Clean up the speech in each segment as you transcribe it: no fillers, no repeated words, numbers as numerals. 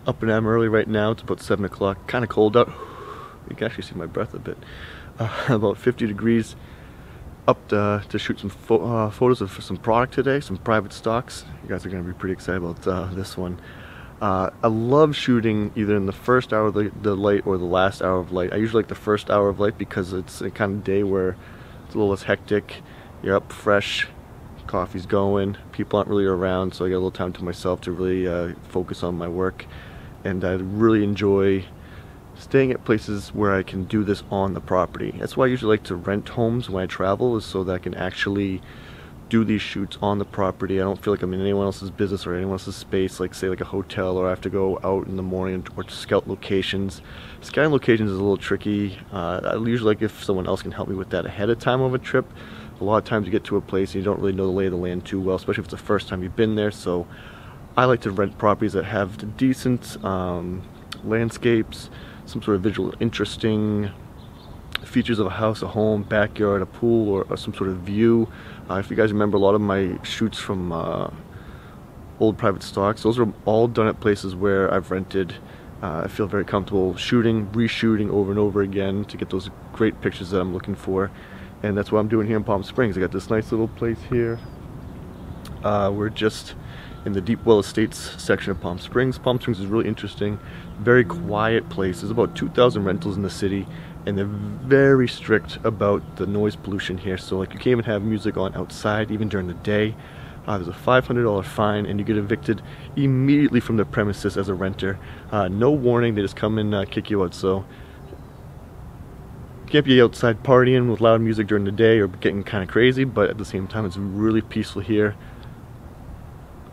Up and I'm early right now. It's about 7 o'clock. Kind of cold out. You can actually see my breath a bit. About 50 degrees. Up to shoot some photos of some product today, some private stocks. You guys are going to be pretty excited about this one. I love shooting either in the first hour of the light or the last hour of light. I usually like the first hour of light because it's a kind of day where it's a little less hectic. You're up fresh, coffee's going, people aren't really around, so I get a little time to myself to really focus on my work. And I really enjoy staying at places where I can do this on the property. That's why I usually like to rent homes when I travel, is so that I can actually do these shoots on the property. I don't feel like I'm in anyone else's business or anyone else's space, like say like a hotel, or I have to go out in the morning or to scout locations. Scouting locations is a little tricky. I usually like if someone else can help me with that ahead of time of a trip. A lot of times you get to a place and you don't really know the lay of the land too well, especially if it's the first time you've been there. So I like to rent properties that have decent landscapes, some sort of visual interesting features of a house, a home, backyard, a pool, or some sort of view. If you guys remember, a lot of my shoots from old private stocks, those are all done at places where I've rented. I feel very comfortable shooting, reshooting over and over again to get those great pictures that I'm looking for. And that's what I'm doing here in Palm Springs. I got this nice little place here. We're just in the Deep Well Estates section of Palm Springs. Palm Springs is really interesting, very quiet place. There's about 2,000 rentals in the city, and they're very strict about the noise pollution here. So like you can't even have music on outside, even during the day. There's a $500 fine, and you get evicted immediately from the premises as a renter. No warning, they just come and kick you out. So you can't be outside partying with loud music during the day or getting kind of crazy, but at the same time it's really peaceful here.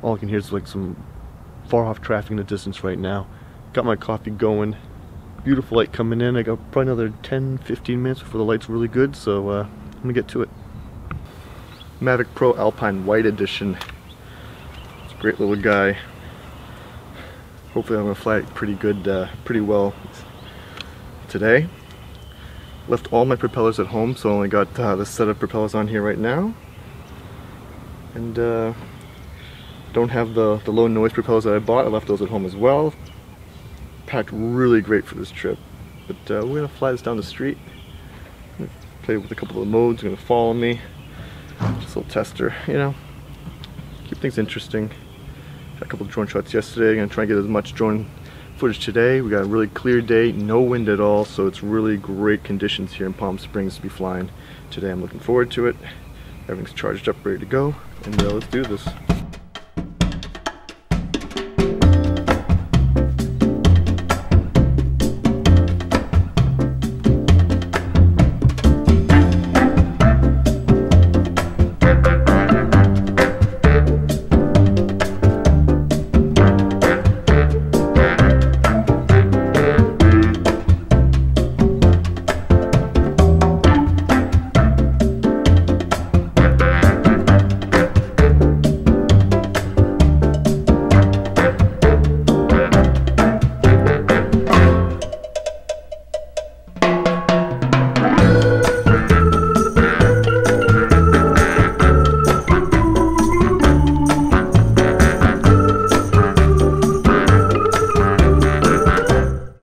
All I can hear is like some far off traffic in the distance right now. Got my coffee going. Beautiful light coming in. I got probably another 10-15 minutes before the light's really good, so I'm gonna get to it. Mavic Pro Alpine White Edition. It's a great little guy. Hopefully I'm gonna fly it pretty good, pretty well today. Left all my propellers at home, so I only got this set of propellers on here right now. And don't have the low noise propellers that I bought. I left those at home as well. Packed really great for this trip. But we're gonna fly this down the street. Play with a couple of modes. You're gonna follow me. Just a little tester, you know. Keep things interesting. Had a couple of drone shots yesterday. Gonna try and get as much drone footage today. We got a really clear day, no wind at all, so it's really great conditions here in Palm Springs to be flying today. I'm looking forward to it. Everything's charged up, ready to go, and let's do this.